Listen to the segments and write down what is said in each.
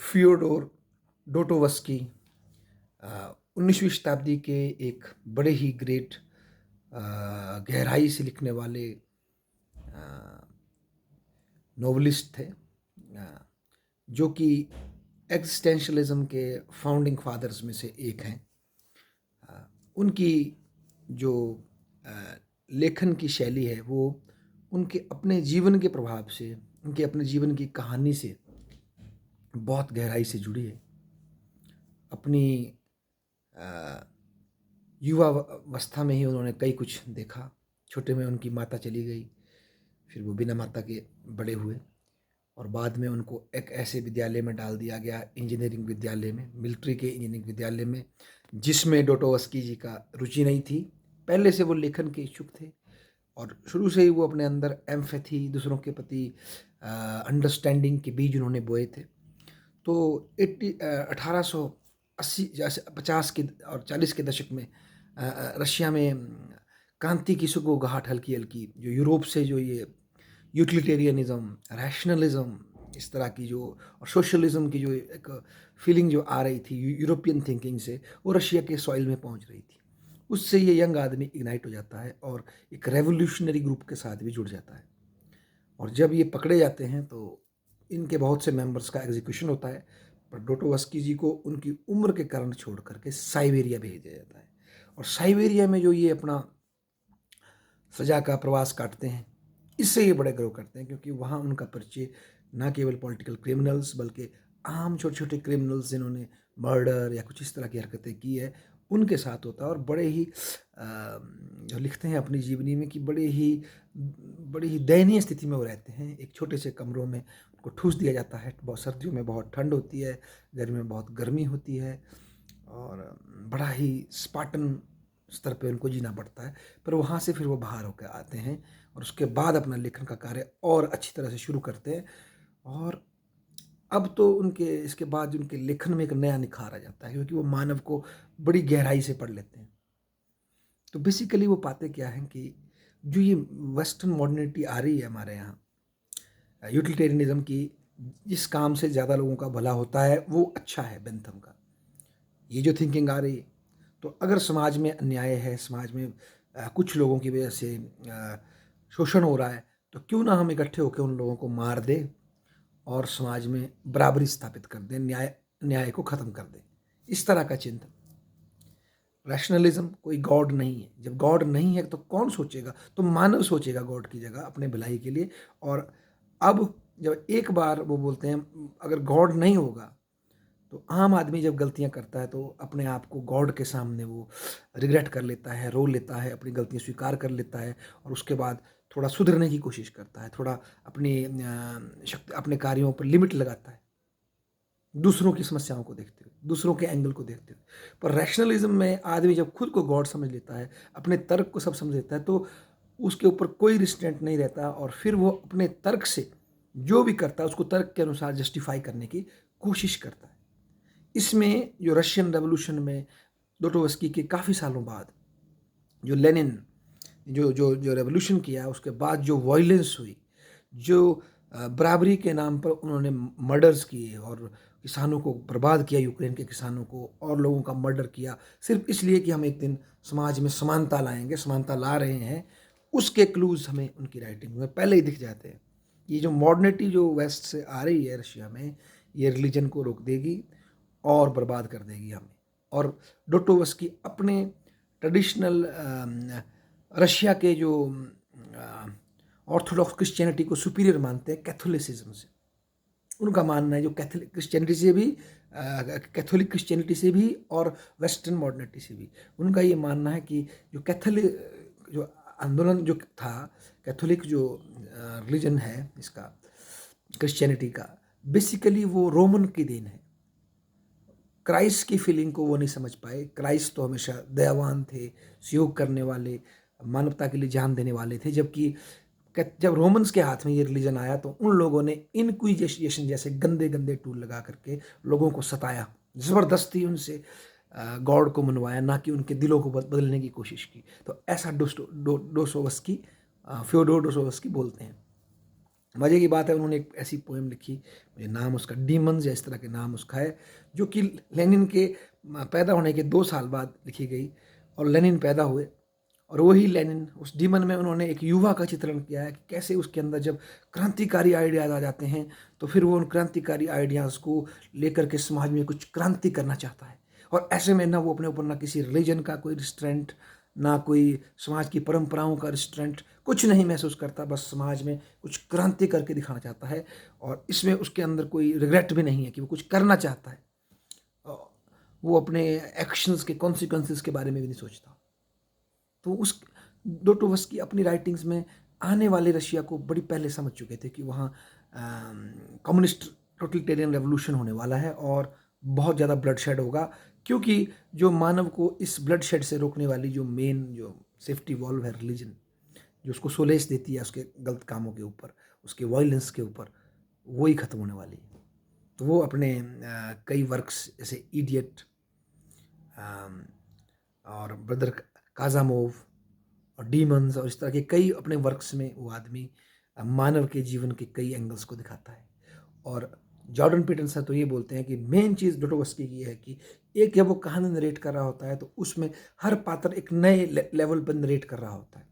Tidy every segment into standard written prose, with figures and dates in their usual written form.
Fyodor डोस्टोवस्की 19वीं शताब्दी के एक बड़े ही ग्रेट गहराई से लिखने वाले नॉवलिस्ट थे, जो कि एग्जिस्टेंशलिज्म के फाउंडिंग फादर्स में से एक हैं। उनकी जो अ, लेखन की शैली है वो उनके अपने जीवन के प्रभाव से, उनके अपने जीवन की कहानी से बहुत गहराई से जुड़ी है। अपनी अ, युवा अवस्था में ही उन्होंने कई कुछ देखा। छोटे में उनकी माता चली गई, फिर वो बिना माता के बड़े हुए और बाद में उनको एक ऐसे विद्यालय में डाल दिया गया, इंजीनियरिंग विद्यालय में, मिलिट्री के इंजीनियरिंग विद्यालय में, जिसमें डोस्टोयेव्स्की जी का रुचि नहीं थी। पहले से वो लेखन के इच्छुक थे और शुरू से ही वो अपने अंदर एम्पैथी, दूसरों के प्रति अंडरस्टैंडिंग के बीज उन्होंने बोए थे। तो 1880 जैसे 50 के और 40 के दशक में रशिया में क्रांति की सुगबुगाहट हल्की-हल्की, जो यूरोप से जो ये यूटिलिटेरियनिज़्म, रैशनलिज़्म, इस तरह की जो और सोशलिज़्म की जो एक फीलिंग जो आ रही थी यूरोपियन थिंकिंग से, वो रशिया के सॉइल में पहुंच रही थी। उससे ये यंग आदमी इग्नाइट हो जाता है और एक रेवोल्यूशनरी ग्रुप के साथ भी जुड़ जाता है। और जब ये पकड़े जाते हैं तो इनके बहुत से मेंबर्स का एग्जीक्यूशन होता है, पर डोस्टोयेव्स्की जी को उनकी उम्र के कारण छोड़ करके साइबेरिया भेज दिया जाता है। और साइबेरिया में जो ये अपना सजा का प्रवास काटते हैं, इससे ये बड़े ग्रो करते हैं, क्योंकि वहाँ उनका परिचय ना केवल पॉलिटिकल क्रिमिनल्स बल्कि आम छोटे छोटे क्रिमिनल्स जिन्होंने मर्डर या कुछ इस तरह की हरकतें की है, उनके साथ होता है। और बड़े ही जो लिखते हैं अपनी जीवनी में कि बड़ी ही दयनीय स्थिति में वो रहते हैं। एक छोटे से कमरों में उनको ठूस दिया जाता है। बहुत सर्दियों में बहुत ठंड होती है, गर्मियों में बहुत गर्मी होती है और बड़ा ही स्पार्टन स्तर पे उनको जीना पड़ता है। पर वहाँ से फिर वो बाहर होकर आते हैं और उसके बाद अपना लेखन का कार्य और अच्छी तरह से शुरू करते हैं। और अब तो उनके इसके बाद उनके लेखन में एक नया निखार आ जाता है, क्योंकि वो मानव को बड़ी गहराई से पढ़ लेते हैं। तो बेसिकली वो पाते क्या हैं कि जो ये वेस्टर्न मॉडर्निटी आ रही है हमारे यहाँ, यूटिलिटेरियनिज्म की, जिस काम से ज़्यादा लोगों का भला होता है वो अच्छा है, बेंथम का ये जो थिंकिंग आ रही है, तो अगर समाज में अन्याय है, समाज में कुछ लोगों की वजह से शोषण हो रहा है, तो क्यों ना हम इकट्ठे होकर उन लोगों को मार दें और समाज में बराबरी स्थापित कर दें, न्याय को ख़त्म कर दें। इस तरह का चिंतन। रैशनलिज्म, कोई गॉड नहीं है। जब गॉड नहीं है तो कौन सोचेगा? तो मानव सोचेगा गॉड की जगह अपने भलाई के लिए। और अब जब एक बार वो बोलते हैं अगर गॉड नहीं होगा, तो आम आदमी जब गलतियां करता है तो अपने आप को गॉड के सामने वो रिग्रेट कर लेता है, रो लेता है, अपनी गलतियां स्वीकार कर लेता है और उसके बाद थोड़ा सुधरने की कोशिश करता है, थोड़ा अपनी शक्ति, अपने कार्यों पर लिमिट लगाता है, दूसरों की समस्याओं को देखते हुए, दूसरों के एंगल को देखते हुए। पर रैशनलिज्म में आदमी जब खुद को गॉड समझ लेता है, अपने तर्क को सब समझ लेता है, तो उसके ऊपर कोई रिस्ट्रेंट नहीं रहता और फिर वो अपने तर्क से जो भी करता है उसको तर्क के अनुसार जस्टिफाई करने की कोशिश करता है। इसमें जो रशियन रेवोल्यूशन में डोस्टोयेव्स्की के काफ़ी सालों बाद जो लेनिन जो जो जो रेवोल्यूशन किया, उसके बाद जो वायलेंस हुई, जो बराबरी के नाम पर उन्होंने मर्डर्स किए और किसानों को बर्बाद किया, यूक्रेन के किसानों को और लोगों का मर्डर किया, सिर्फ इसलिए कि हम एक दिन समाज में समानता लाएंगे, समानता ला रहे हैं, उसके क्लूज हमें उनकी राइटिंग में पहले ही दिख जाते हैं। ये जो मॉडर्निटी जो वेस्ट से आ रही है रशिया में, ये रिलीजन को रोक देगी और बर्बाद कर देगी हमें। और डोस्टोयेव्स्की अपने ट्रेडिशनल रशिया के जो ऑर्थोडॉक्स क्रिश्चियनिटी को सुपीरियर मानते हैं कैथोलिसिज्म से। उनका मानना है जो कैथोलिक क्रिश्चियनिटी से भी, कैथोलिक क्रिश्चियनिटी से भी और वेस्टर्न मॉडर्निटी से भी, उनका ये मानना है कि जो कैथोलिक जो आंदोलन जो था, कैथोलिक जो रिलीजन है इसका, क्रिश्चियनिटी का, बेसिकली वो रोमन की देन है। क्राइस्ट की फीलिंग को वो नहीं समझ पाए। क्राइस्ट तो हमेशा दयावान थे, सहयोग करने वाले, मानवता के लिए जान देने वाले थे, जबकि जब रोमन्स के हाथ में ये रिलीजन आया तो उन लोगों ने इनक्विजिशन जैसे गंदे गंदे टूल लगा करके लोगों को सताया, ज़बरदस्ती उनसे गॉड को मनवाया, ना कि उनके दिलों को बदलने की कोशिश की। तो ऐसा डोस्टोयेव्स्की, फ्योडोर डोस्टोयेव्स्की बोलते हैं। मज़े की बात है, उन्होंने एक ऐसी पोएम लिखी, मुझे नाम उसका डीमन्स या इस तरह के नाम उसका है, जो कि लेनिन के पैदा होने के 2 साल बाद लिखी गई। और लेनिन पैदा हुए और वही लेनिन, उस डीमन में उन्होंने एक युवा का चित्रण किया है कि कैसे उसके अंदर जब क्रांतिकारी आइडियाज़ आ जाते हैं, तो फिर वो उन क्रांतिकारी आइडियाज़ को लेकर के समाज में कुछ क्रांति करना चाहता है। और ऐसे में ना वो अपने ऊपर ना किसी रिलीजन का कोई रिस्ट्रेंट, ना कोई समाज की परंपराओं का रिस्ट्रेंट, कुछ नहीं महसूस करता, बस समाज में कुछ क्रांति करके दिखाना चाहता है। और इसमें उसके अंदर कोई रिग्रेट भी नहीं है कि वो कुछ करना चाहता है। अ, वो अपने एक्शंस के कॉन्सिक्वेंसेस के बारे में भी नहीं सोचता। तो उस डोस्टोयेव्स्की अपनी राइटिंग्स में आने वाले रशिया को बड़ी पहले समझ चुके थे कि वहाँ कम्युनिस्ट टोटलिटेरियन रेवोल्यूशन होने वाला है और बहुत ज़्यादा ब्लडशेड होगा, क्योंकि जो मानव को इस ब्लडशेड से रोकने वाली जो मेन जो सेफ्टी वॉल्व है रिलीजन, जो उसको सोलेस देती है उसके गलत कामों के ऊपर, उसके वायलेंस के ऊपर, वो ही ख़त्म होने वाली है। तो वो अपने कई वर्क्स जैसे इडियट और ब्रदर काजामोव और डीमंस और इस तरह के कई अपने वर्क्स में वो आदमी मानव के जीवन के कई एंगल्स को दिखाता है। और जॉर्डन पीटरसन तो ये बोलते हैं कि मेन चीज़ डोस्टोयेव्स्की की है कि एक जब वो कहानी नरेट कर रहा होता है तो उसमें हर पात्र एक नए लेवल पर नरेट कर रहा होता है,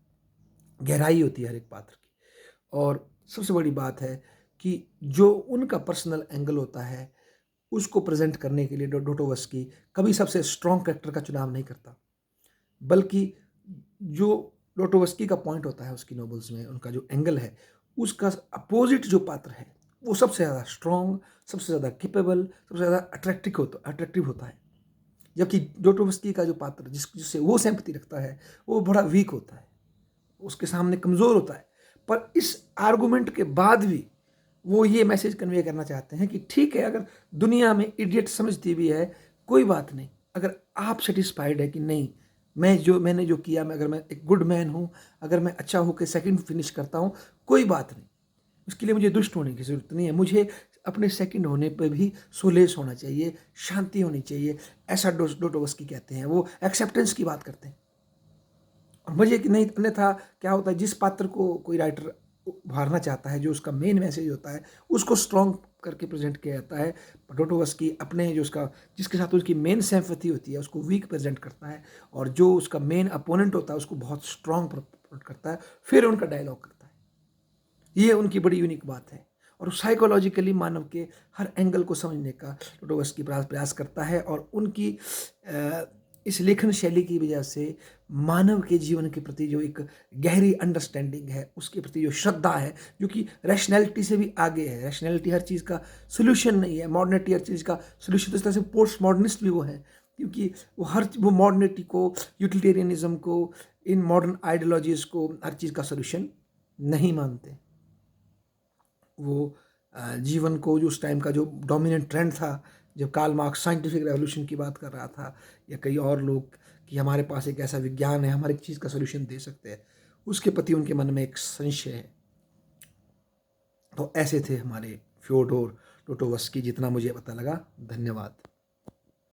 गहराई होती है हर एक पात्र की। और सबसे बड़ी बात है कि जो उनका पर्सनल एंगल होता है उसको प्रेजेंट करने के लिए डोस्टोयेव्स्की कभी सबसे स्ट्रॉन्ग कैरेक्टर का चुनाव नहीं करता, बल्कि जो डोस्टोयेव्स्की का पॉइंट होता है उसकी नॉवेल्स में, उनका जो एंगल है, उसका अपोजिट जो पात्र है वो सबसे ज़्यादा स्ट्रॉन्ग, सबसे ज़्यादा कैपेबल, सबसे ज़्यादा अट्रैक्टिव होता है। जबकि डोस्टोयेव्स्की का जो पात्र जिससे वो सिंपैथी रखता है वो बड़ा वीक होता है, उसके सामने कमज़ोर होता है। पर इस आर्गूमेंट के बाद भी वो ये मैसेज कन्वे करना चाहते हैं कि ठीक है, अगर दुनिया में इडियट समझती भी है, कोई बात नहीं, अगर आप सेटिस्फाइड है कि नहीं, मैंने जो किया, मैं अगर मैं एक गुड मैन हूँ, अगर मैं अच्छा होकर सेकंड फिनिश करता हूँ, कोई बात नहीं, उसके लिए मुझे दुष्ट होने की ज़रूरत नहीं है, मुझे अपने सेकंड होने पर भी सोलेस होना चाहिए, शांति होनी चाहिए। ऐसा डोस्टोयेव्स्की कहते हैं, वो एक्सेप्टेंस की बात करते हैं। और मजे की नहीं, अन्यथा क्या होता है, जिस पात्र को कोई राइटर उभारना चाहता है, जो उसका मेन मैसेज होता है, उसको स्ट्रॉन्ग करके प्रेजेंट किया जाता है। डोस्टोयेव्स्की अपने जो उसका जिसके साथ उसकी मेन सिंपैथी होती है उसको वीक प्रेजेंट करता है, और जो उसका मेन अपोनेंट होता है उसको बहुत स्ट्रॉन्ग प्रेजेंट करता है, फिर उनका डायलॉग करता है। ये उनकी बड़ी यूनिक बात है। और साइकोलॉजिकली मानव के हर एंगल को समझने का डोस्टोयेव्स्की प्रयास करता है। और उनकी इस लेखन शैली की वजह से मानव के जीवन के प्रति जो एक गहरी अंडरस्टैंडिंग है, उसके प्रति जो श्रद्धा है, जो कि रैशनैलिटी से भी आगे है। रैशनैलिटी हर चीज़ का सोल्यूशन नहीं है, मॉडर्निटी हर चीज़ का सोल्यूशन। तो इस तरह से पोस्ट मॉडर्निस्ट भी वो हैं, क्योंकि वो मॉडर्निटी को, यूटिलिटेरियनिज्म को, इन मॉडर्न आइडियोलॉजीज़ को हर चीज़ का सोल्यूशन नहीं मानते। वो जीवन को, जो उस टाइम का जो डोमिनेंट ट्रेंड था, जब कार्ल मार्क्स साइंटिफिक रेवोल्यूशन की बात कर रहा था, या कई और लोग, कि हमारे पास एक ऐसा विज्ञान है, हम हर एक चीज़ का सोल्यूशन दे सकते हैं, उसके प्रति उनके मन में एक संशय है। तो ऐसे थे हमारे फ्योडोर डोस्टोयेव्स्की, जितना मुझे पता लगा। धन्यवाद।